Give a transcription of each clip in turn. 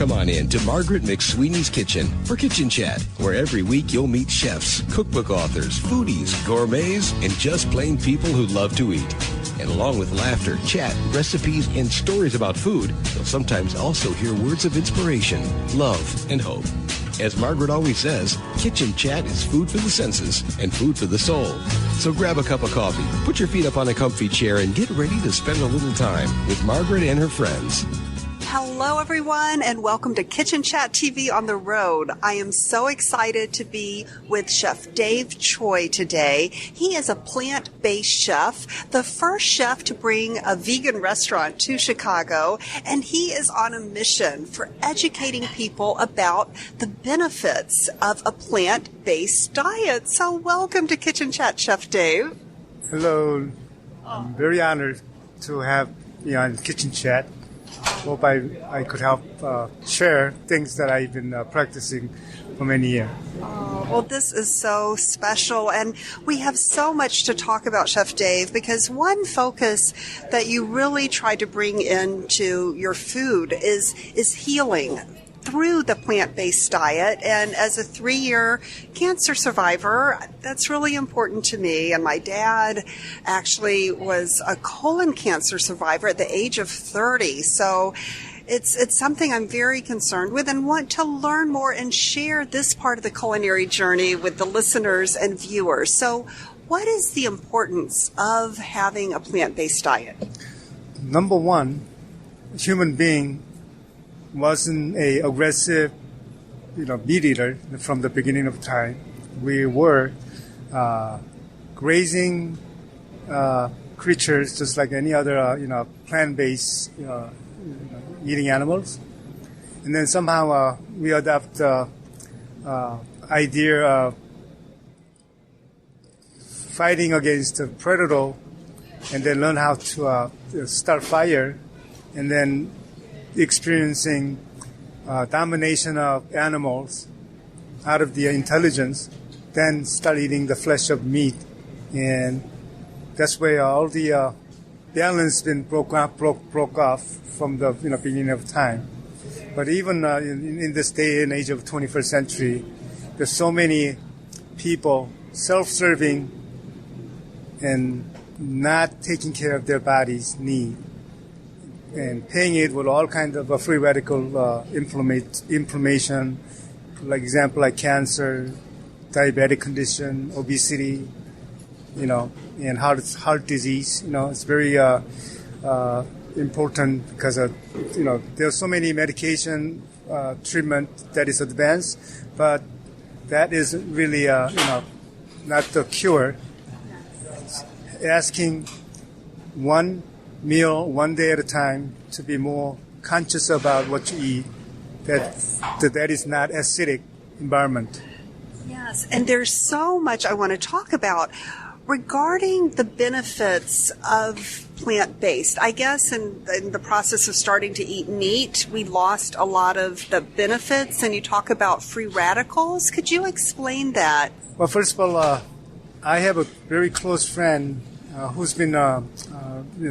Come on in to Margaret McSweeney's Kitchen for Kitchen Chat, where every week you'll meet chefs, cookbook authors, foodies, gourmets, and just plain people who love to eat. And along with laughter, chat, recipes, and stories about food, you'll sometimes also hear words of inspiration, love, and hope. As Margaret always says, Kitchen Chat is food for the senses and food for the soul. So grab a cup of coffee, put your feet up on a comfy chair, and get ready to spend a little time with Margaret and her friends. Hello, everyone, and welcome to Kitchen Chat TV on the road. I am so excited to be with Chef Dave Choi today. He is a plant-based chef, the first chef to bring a vegan restaurant to Chicago, and he is on a mission for educating people about the benefits of a plant-based diet. So welcome to Kitchen Chat, Chef Dave. Hello. I'm very honored to have you on Kitchen Chat. Hope I could help share things that I've been practicing for many years. Oh, well, this is so special, and we have so much to talk about, Chef Dave, because one focus that you really try to bring into your food is healing through the plant-based diet. And as a 3-year cancer survivor, that's really important to me. And my dad actually was a colon cancer survivor at the age of 30. So it's something I'm very concerned with and want to learn more and share this part of the culinary journey with the listeners and viewers. So what is the importance of having a plant-based diet? Number one, human being wasn't a aggressive, meat eater from the beginning of time. We were grazing creatures just like any other, plant-based eating animals. And then somehow we adopt the idea of fighting against the predator, and then learn how to start fire, and then experiencing domination of animals out of the intelligence, then start eating the flesh of meat. And that's where all the balance been broke off from the beginning of time. But even in this day and age of 21st century, there's so many people self-serving and not taking care of their body's need, and paying it with all kinds of free radical inflammation, example like cancer, diabetic condition, obesity, and heart disease. It's very important because there's so many medication treatment that is advanced, but that is really not the cure. Asking one meal one day at a time to be more conscious about what you eat, that is not acidic environment. Yes, and there's so much I want to talk about regarding the benefits of plant-based. I guess in the process of starting to eat meat, we lost a lot of the benefits, and you talk about free radicals. Could you explain that? Well, first of all, I have a very close friend who's been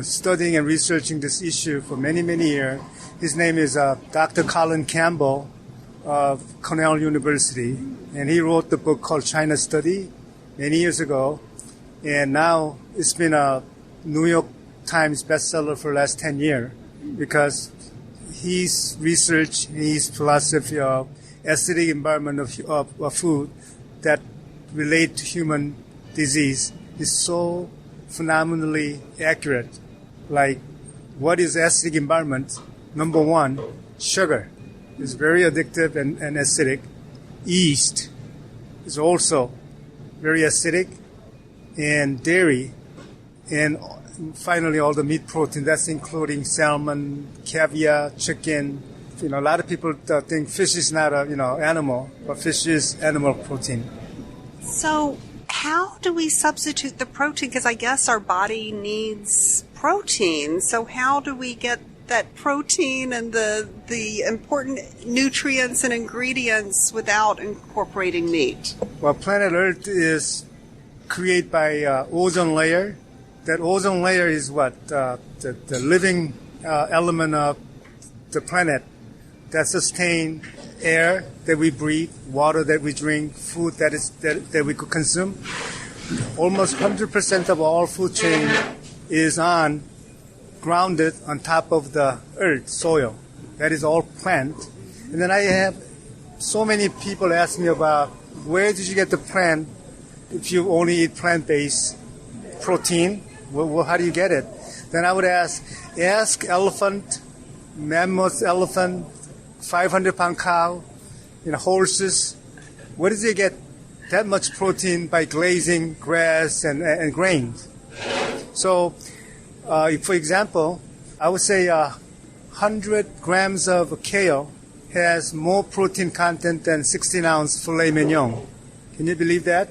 studying and researching this issue for many, many years. His name is Dr. Colin Campbell of Cornell University, and he wrote the book called China Study many years ago, and now it's been a New York Times bestseller for the last 10 years because his research, his philosophy of acidic environment of food that relate to human disease is so phenomenally accurate. Like, what is acidic environment? Number one, sugar is very addictive and acidic. Yeast is also very acidic, and dairy, and finally all the meat protein. That's including salmon, caviar, chicken. A lot of people think fish is not a animal, but fish is animal protein. So how do we substitute the protein? Because I guess our body needs protein. So how do we get that protein and the important nutrients and ingredients without incorporating meat? Well, planet Earth is created by ozone layer. That ozone layer is what? The living element of the planet. that sustain air that we breathe, water that we drink, food that we could consume. Almost 100% of all food chain is grounded on top of the earth, soil. That is all plant. And then I have so many people ask me about where did you get the plant if you only eat plant-based protein? Well, how do you get it? Then I would ask elephant, mammoth elephant, 500-pound cow, horses. Where does it get that much protein by glazing grass and grains? So, for example, I would say 100 grams of kale has more protein content than 16-ounce filet mignon. Can you believe that?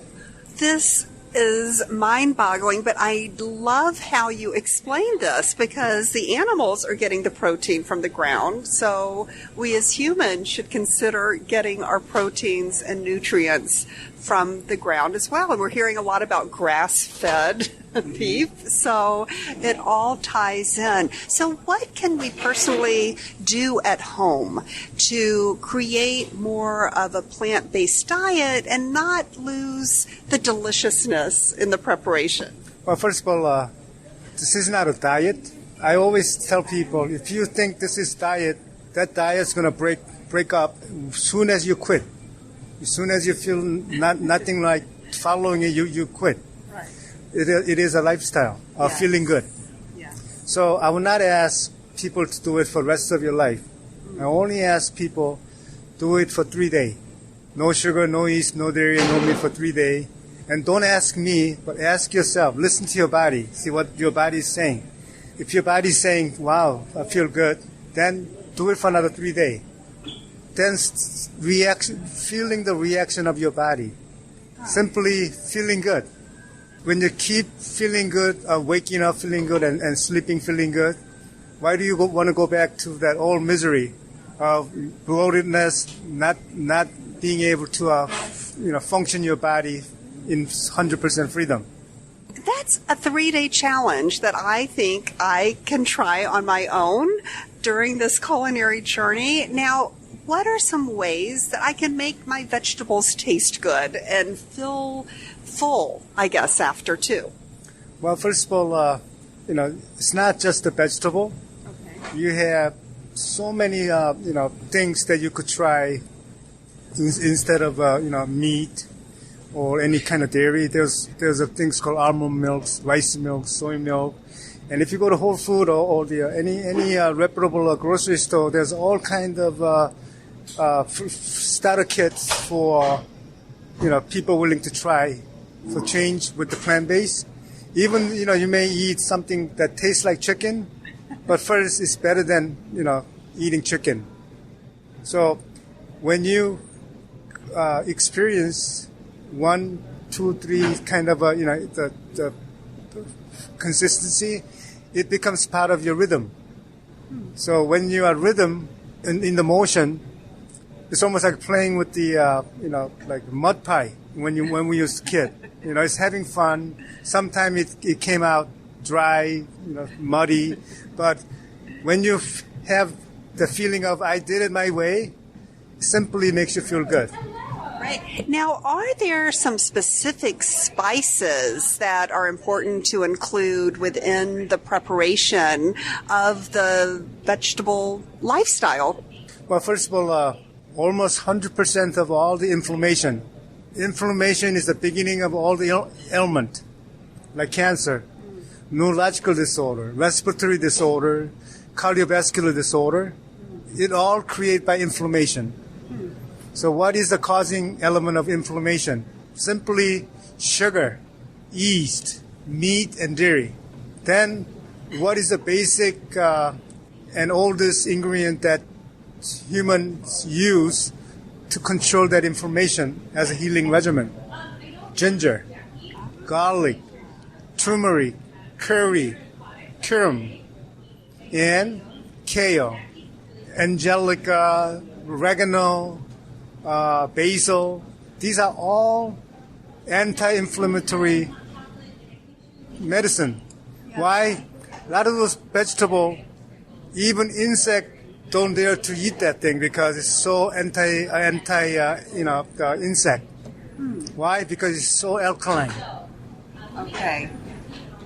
This is mind-boggling, but I love how you explain this because the animals are getting the protein from the ground, so we as humans should consider getting our proteins and nutrients from the ground as well. And we're hearing a lot about grass-fed beef, so it all ties in. So what can we personally do at home to create more of a plant-based diet and not lose the deliciousness in the preparation? Well, first of all, this is not a diet. I always tell people, if you think this is diet, that diet's going to break up as soon as you quit. As soon as you feel nothing like following it, you quit. Right. It is a lifestyle of feeling good. Yeah. So I will not ask people to do it for the rest of your life. I only ask people do it for 3 days. No sugar, no yeast, no dairy, no meat for 3 days. And don't ask me, but ask yourself. Listen to your body. See what your body is saying. If your body is saying, wow, I feel good, then do it for another 3 days. Then feeling the reaction of your body. Simply feeling good. When you keep feeling good, waking up feeling good and sleeping feeling good, why do you want to go back to that old misery of bloatedness, not being able to function your body in 100% freedom? That's a 3-day challenge that I think I can try on my own during this culinary journey. Now, what are some ways that I can make my vegetables taste good and feel full, I guess, after too? Well, first of all, it's not just the vegetable. Okay. You have so many, things that you could try instead of, meat or any kind of dairy. There's things called almond milks, rice milk, soy milk. And if you go to Whole Food or any reputable grocery store, there's all kind of starter kits for people willing to try for change with the plant-based. Even you may eat something that tastes like chicken, but first it's better than eating chicken. So when you experience 1, 2, 3 kind of the consistency, it becomes part of your rhythm. So when you are rhythm in the motion, it's almost like playing with the like mud pie when we was a kid. It's having fun. Sometimes it came out dry, muddy, but when you have the feeling of I did it my way, it simply makes you feel good. Right. Now, are there some specific spices that are important to include within the preparation of the vegetable lifestyle? Well, first of all, almost 100% of all the inflammation. Inflammation is the beginning of all the ailment, like cancer, neurological disorder, respiratory disorder, cardiovascular disorder. It all created by inflammation. So what is the causing element of inflammation? Simply sugar, yeast, meat, and dairy. Then what is the basic and oldest ingredient that humans use to control that inflammation as a healing regimen? Ginger, garlic, turmeric, curry, cumin, and kale, angelica, oregano, basil. These are all anti-inflammatory medicine. Why? A lot of those vegetables, even insect don't dare to eat that thing because it's so anti the insect. Why? Because it's so alkaline. Okay.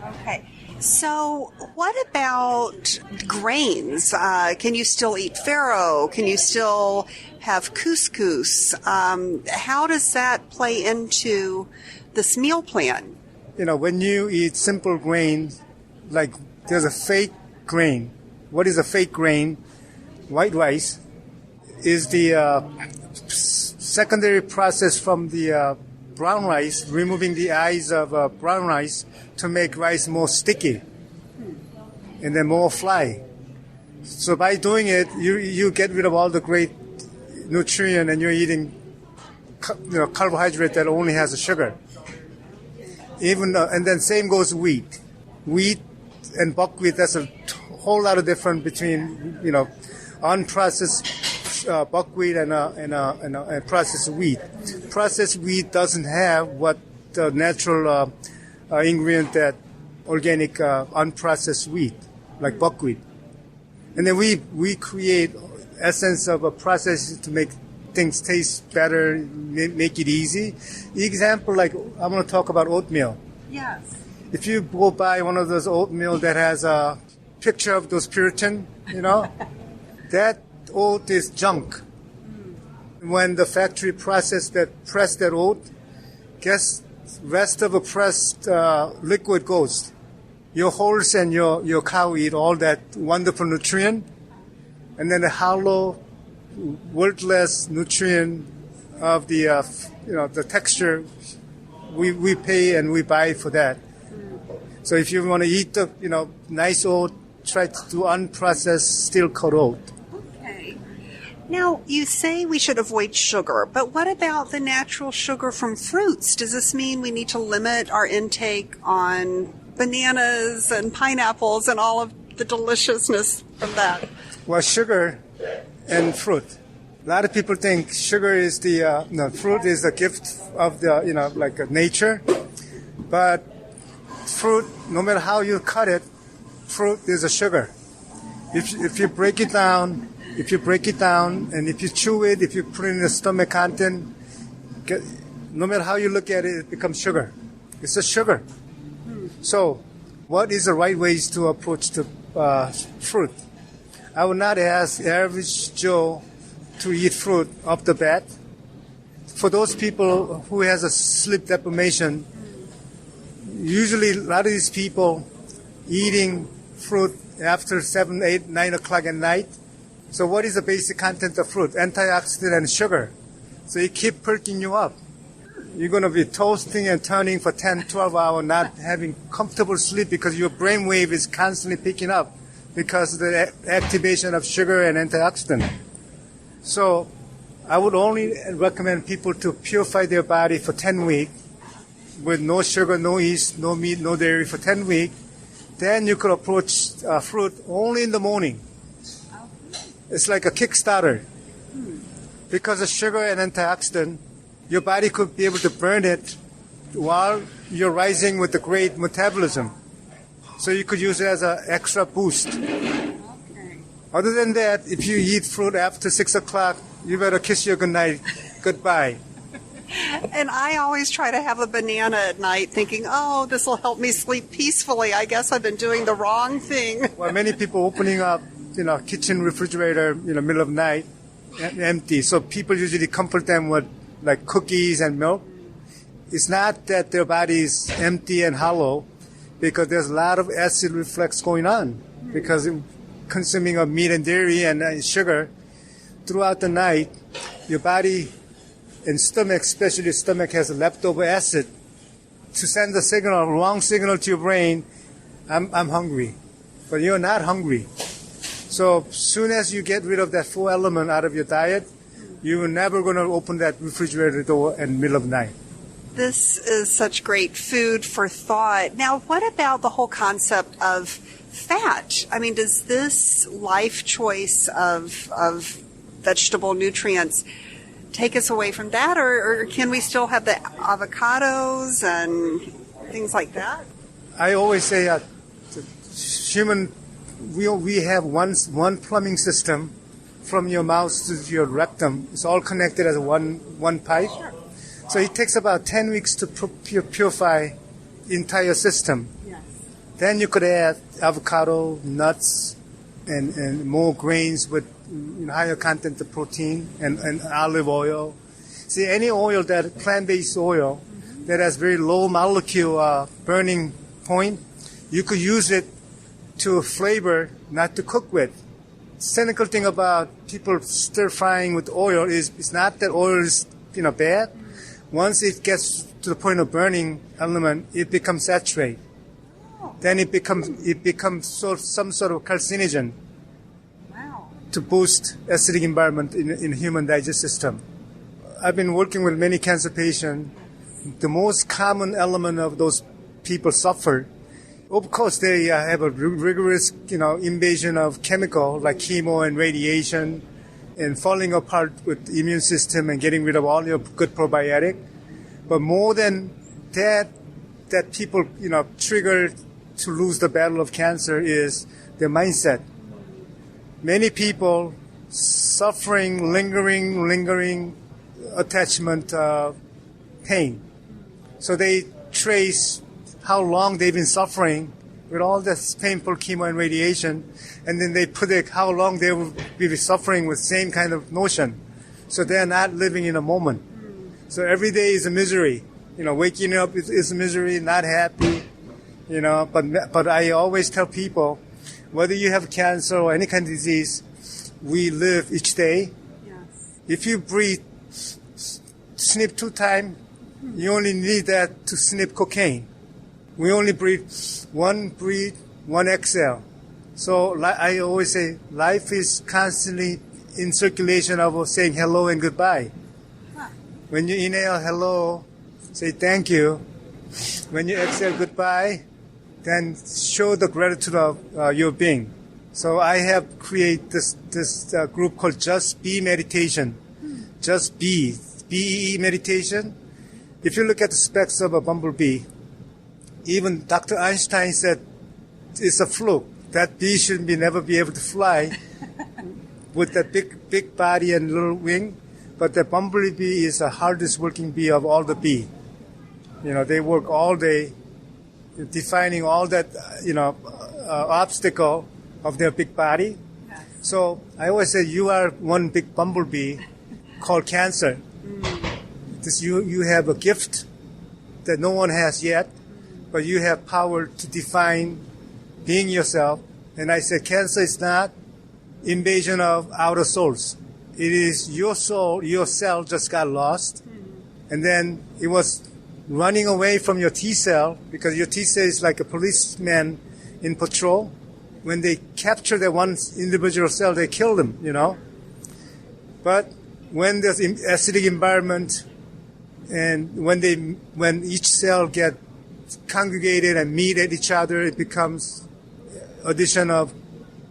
Okay. So, what about grains? Can you still eat farro? Can you still have couscous? How does that play into this meal plan? When you eat simple grains, like there's a fake grain. What is a fake grain? White rice is the secondary process from the brown rice, removing the eyes of brown rice to make rice more sticky and then more fly. So by doing it, you get rid of all the great nutrient and you're eating carbohydrate that only has a sugar. And then same goes wheat. Wheat and buckwheat, that's a whole lot of difference between, unprocessed buckwheat and processed wheat. Processed wheat doesn't have what the natural ingredient that organic unprocessed wheat, like buckwheat. And then we create essence of a process to make things taste better, make it easy. Example, like I'm going to talk about oatmeal. Yes. If you go buy one of those oatmeal that has a picture of those Puritan, that oat is junk. When the factory press that oat, guess rest of the pressed liquid goes. Your horse and your cow eat all that wonderful nutrient, and then the hollow, worthless nutrient of the the texture we pay and we buy for that. So if you want to eat the nice oat, try to do unprocessed steel cut oat. Okay. Now you say we should avoid sugar, but what about the natural sugar from fruits? Does this mean we need to limit our intake on bananas and pineapples and all of the deliciousness from that? Well, sugar and fruit. A lot of people think sugar is fruit is a gift of the, like nature. But fruit, no matter how you cut it, fruit is a sugar. If you break it down, and if you chew it, if you put it in the stomach content, no matter how you look at it, it becomes sugar. It's a sugar. So, what is the right ways to approach the fruit? I would not ask average Joe to eat fruit off the bat. For those people who has a sleep deprivation, usually a lot of these people eating fruit after 7, 8, 9 o'clock at night. So what is the basic content of fruit? Antioxidant and sugar. So it keep perking you up. You're going to be toasting and turning for 10, 12 hours, not having comfortable sleep because your brain wave is constantly picking up because of the activation of sugar and antioxidant. So I would only recommend people to purify their body for 10 weeks with no sugar, no yeast, no meat, no dairy for 10 weeks. Then you could approach fruit only in the morning. It's like a Kickstarter. Because of sugar and antioxidant, your body could be able to burn it while you're rising with the great metabolism. So you could use it as an extra boost. Okay. Other than that, if you eat fruit after 6 o'clock, you better kiss your goodbye. And I always try to have a banana at night thinking, oh, this will help me sleep peacefully. I guess I've been doing the wrong thing. Well, many people opening up, kitchen refrigerator, middle of night, empty. So people usually comfort them with like cookies and milk. It's not that their body is empty and hollow because there's a lot of acid reflux going on because consuming of meat and dairy and sugar throughout the night, your body and stomach, especially stomach, has leftover acid to send a signal, wrong signal to your brain, I'm hungry. But you're not hungry. So soon as you get rid of that 4 element out of your diet, you're never going to open that refrigerator door in the middle of the night. This is such great food for thought. Now, what about the whole concept of fat? I mean, does this life choice of vegetable nutrients take us away from that, or can we still have the avocados and things like that? I always say human, we have one plumbing system from your mouth to your rectum. It's all connected as one pipe. So it takes about 10 weeks to purify entire system. Yes. Then you could add avocado, nuts, and more grains with higher content of protein and olive oil. See, any oil plant-based oil that has very low molecule burning point, you could use it to flavor, not to cook with. Cynical thing about people stir frying with oil is it's not that oil is bad. Once it gets to the point of burning element, it becomes saturated. Then it becomes some sort of carcinogen. Wow. To boost acidic environment in human digestive system. I've been working with many cancer patients. The most common element of those people suffer. Of course, they have a rigorous, invasion of chemical like chemo and radiation, and falling apart with the immune system and getting rid of all your good probiotic. But more than that people, trigger to lose the battle of cancer is their mindset. Many people suffering lingering attachment pain. So they trace how long they've been suffering with all this painful chemo and radiation, and then they predict how long they will be suffering with same kind of notion. So they're not living in a moment. So every day is a misery. Waking up is a misery, not happy. But I always tell people, whether you have cancer or any kind of disease, we live each day. Yes. If you breathe, sniff 2 times, you only need that to sniff cocaine. We only breathe, one exhale. So I always say, life is constantly in circulation of saying hello and goodbye. When you inhale hello, say thank you. When you exhale goodbye, then show the gratitude of your being. So I have created this group called Just Be Meditation. Just Be. BEE meditation. If you look at the specs of a bumblebee, even Dr. Einstein said it's a fluke. That bee should never be able to fly with that big body and little wing. But the bumblebee is the hardest working bee of all the bee. They work all day defining all that, obstacle of their big body. Yes. So I always say you are one big bumblebee called cancer. You have a gift that no one has yet, but you have power to define being yourself. And I say cancer is not invasion of outer souls. It is your soul, your cell just got lost. And then it was running away from your T cell, because your T cell is like a policeman in patrol. When they capture that one individual cell, they kill them, But when there's acidic environment, and when each cell get congregated and meet at each other, it becomes addition of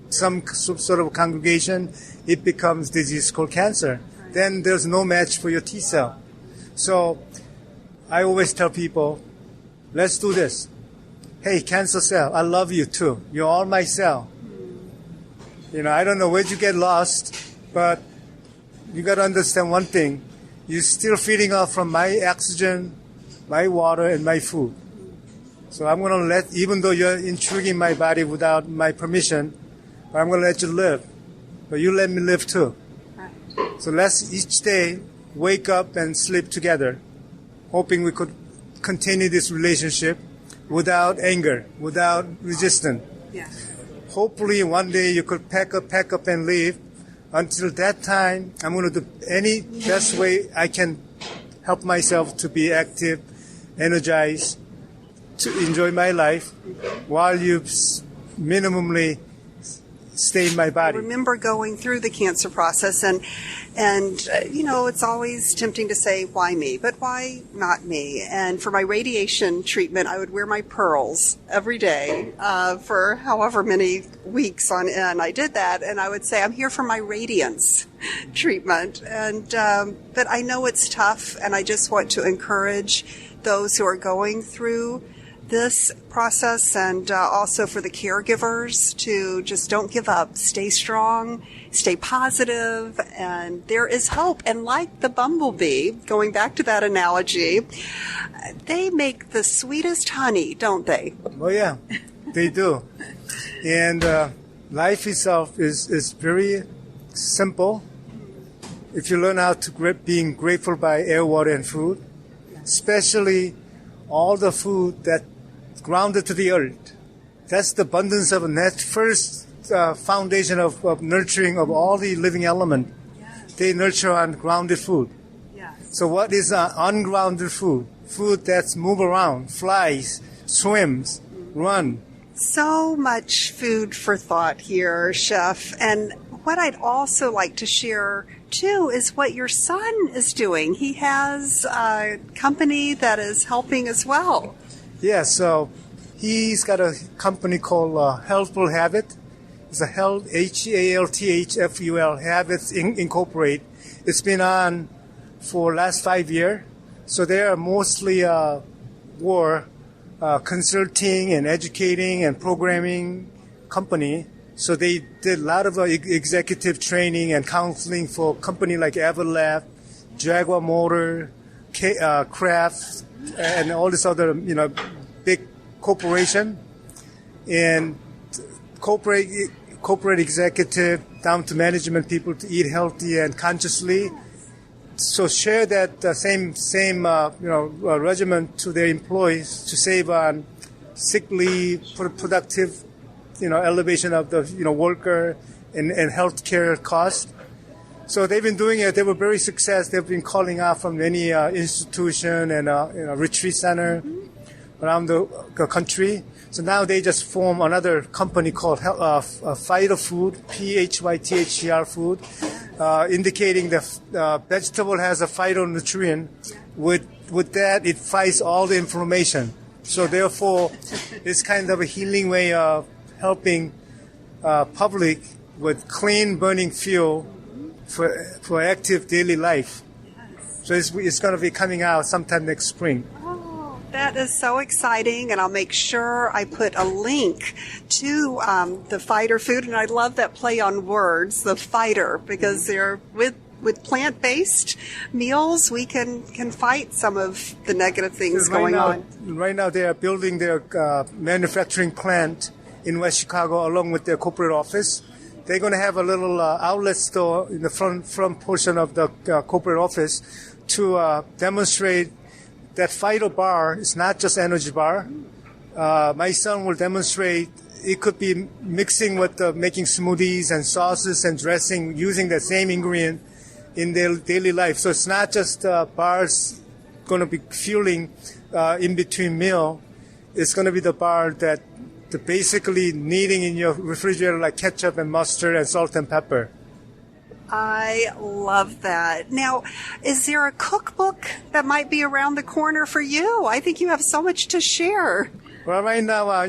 some sort of congregation, it becomes disease called cancer. Right. Then there's no match for your T cell. So I always tell people, let's do this. Hey, cancer cell, I love you too. You're all my cell. I don't know where'd you get lost, but you got to understand one thing. You're still feeding off from my oxygen, my water, and my food. So I'm going to even though you're intruding my body without my permission, I'm going to let you live. But you let me live too. Right. So let's each day wake up and sleep together, hoping we could continue this relationship without anger, without resistance. Yeah. Hopefully one day you could pack up and leave. Until that time, I'm going to do any best way I can help myself to be active, energized, to enjoy my life, while you minimally stay in my body. I remember going through the cancer process, and it's always tempting to say, why me? But why not me? And for my radiation treatment, I would wear my pearls every day for however many weeks on end. I did that, and I would say, I'm here for my radiance treatment. And but I know it's tough, and I just want to encourage those who are going through this process, and also for the caregivers to just don't give up, stay strong, stay positive, and there is hope. And like the bumblebee, going back to that analogy, they make the sweetest honey, don't they? Oh yeah, they do. And life itself is very simple. If you learn how to being grateful by air, water, and food, especially all the food that grounded to the earth. That's the abundance of net first foundation of nurturing of all the living element. Yes. They nurture on grounded food. Yes. So what is ungrounded food? Food that's move around, flies, swims, run. So much food for thought here, Chef. And what I'd also like to share too is what your son is doing. He has a company that is helping as well. Yeah, so he's got a company called Healthful Habit. It's a Healthful Habits Incorporate. It's been on for last 5 years. So they are mostly consulting and educating and programming company. So they did a lot of executive training and counseling for company like Everlab, Jaguar Motor, Kraft, and all this other, big corporation. And corporate executive down to management people to eat healthy and consciously. So share that same regimen to their employees to save on sick leave, productive, elevation of the worker and healthcare cost. So they've been doing it. They were very successful. They've been calling out from many institution and retreat center around the country. So now they just form another company called Phyto Food, PHYTHER Food, indicating the vegetable has a phytonutrient. With that, it fights all the inflammation. So therefore, it's kind of a healing way of helping public with clean burning fuel for active daily life. So it's going to be coming out sometime next spring. That is so exciting, and I'll make sure I put a link to the fighter food, and I love that play on words, the fighter, because they're with plant-based meals, we can fight some of the negative things going on. Right now, they are building their manufacturing plant in West Chicago along with their corporate office. They're going to have a little outlet store in the front portion of the corporate office to demonstrate that Phyto bar is not just energy bar. My son will demonstrate it could be mixing with making smoothies and sauces and dressing using the same ingredient in their daily life. So it's not just bars going to be fueling in between meal. It's going to be the bar that basically needing in your refrigerator like ketchup and mustard and salt and pepper. I love that. Now, is there a cookbook that might be around the corner for you? I think you have so much to share. Well, right now, I've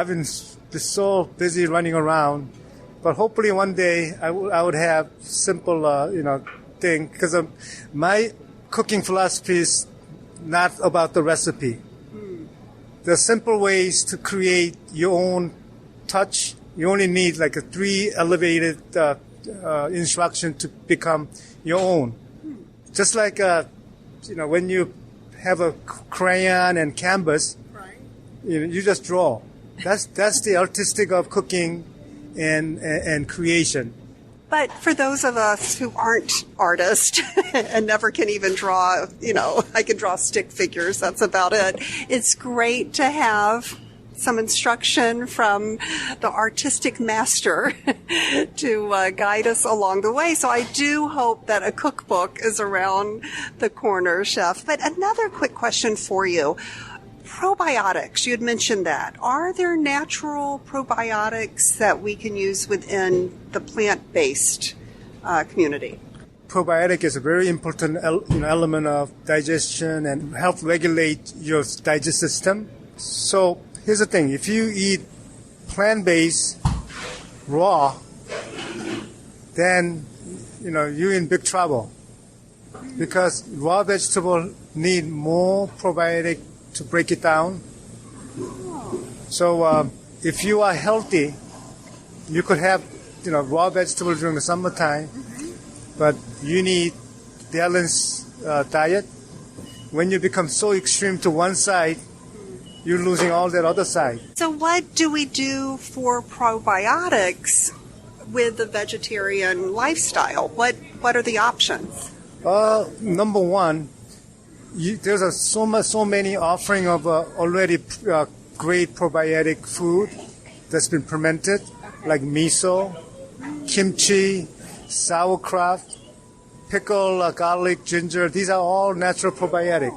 been so busy running around, but hopefully one day I would have simple, thing, because my cooking philosophy is not about the recipe. There are simple ways to create your own touch. You only need like a 3 elevated instruction to become your own. Just like when you have a crayon and canvas, right. You just draw. That's the artistic of cooking and creation. But for those of us who aren't artists and never can even draw, I can draw stick figures, that's about it. It's great to have some instruction from the artistic master to guide us along the way. So I do hope that a cookbook is around the corner, Chef. But another quick question for you. Probiotics, you had mentioned that. Are there natural probiotics that we can use within the plant-based community? Probiotic is a very important element of digestion and help regulate your digestive system. So here's the thing. If you eat plant-based raw, then, you're in big trouble because raw vegetables need more probiotic to break it down. So if you are healthy, you could have raw vegetables during the summertime, but you need balanced diet. When you become so extreme to one side, you're losing all that other side. So what do we do for probiotics with the vegetarian lifestyle? What are the options? Number one, there's so many offering of already great probiotic food that's been fermented, like miso, kimchi, sauerkraut, pickle, garlic, ginger. These are all natural probiotic.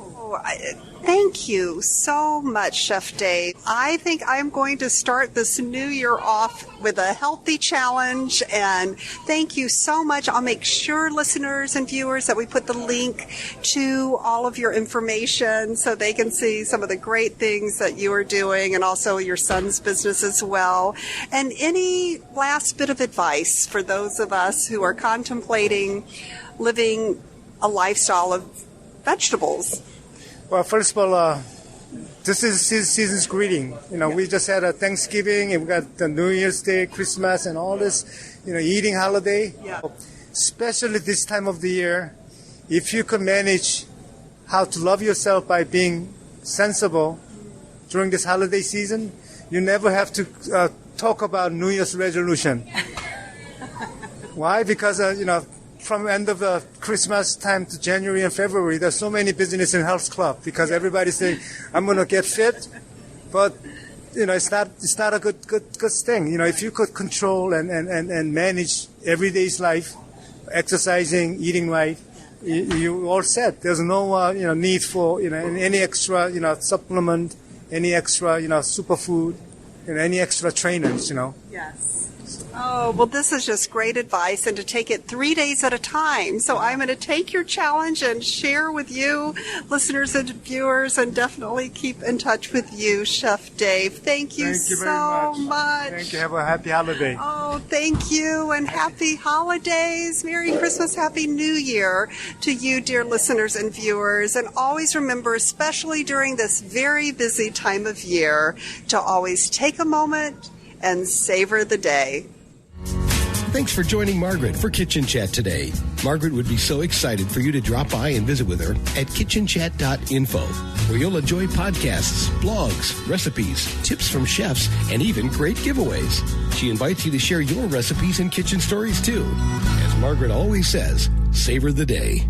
Thank you so much, Chef Dave. I think I'm going to start this new year off with a healthy challenge, and thank you so much. I'll make sure, listeners and viewers, that we put the link to all of your information so they can see some of the great things that you are doing, and also your son's business as well. And any last bit of advice for those of us who are contemplating living a lifestyle of vegetables? Well, first of all, this is season's greeting. We just had a Thanksgiving, and we got the New Year's Day, Christmas, and all this, eating holiday. Yeah. Especially this time of the year, if you could manage how to love yourself by being sensible during this holiday season, you never have to talk about New Year's resolution. Why? Because, from end of the Christmas time to January and February, there's so many business and health club because everybody's saying, I'm going to get fit, but it's not a good thing. If you could control and manage everyday's life, exercising, eating right, you all set. There's no need for any extra supplement, any extra superfood, any extra trainers. Yes. Oh, well, this is just great advice, and to take it 3 days at a time. So I'm going to take your challenge and share with you, listeners and viewers, and definitely keep in touch with you, Chef Dave. Thank you so very much. Thank you. Have a happy holiday. Oh, thank you, and happy holidays. Merry Christmas, Happy New Year to you, dear listeners and viewers. And always remember, especially during this very busy time of year, to always take a moment and savor the day. Thanks for joining Margaret for Kitchen Chat today. Margaret would be so excited for you to drop by and visit with her at kitchenchat.info, where you'll enjoy podcasts, blogs, recipes, tips from chefs, and even great giveaways. She invites you to share your recipes and kitchen stories too. As Margaret always says, savor the day.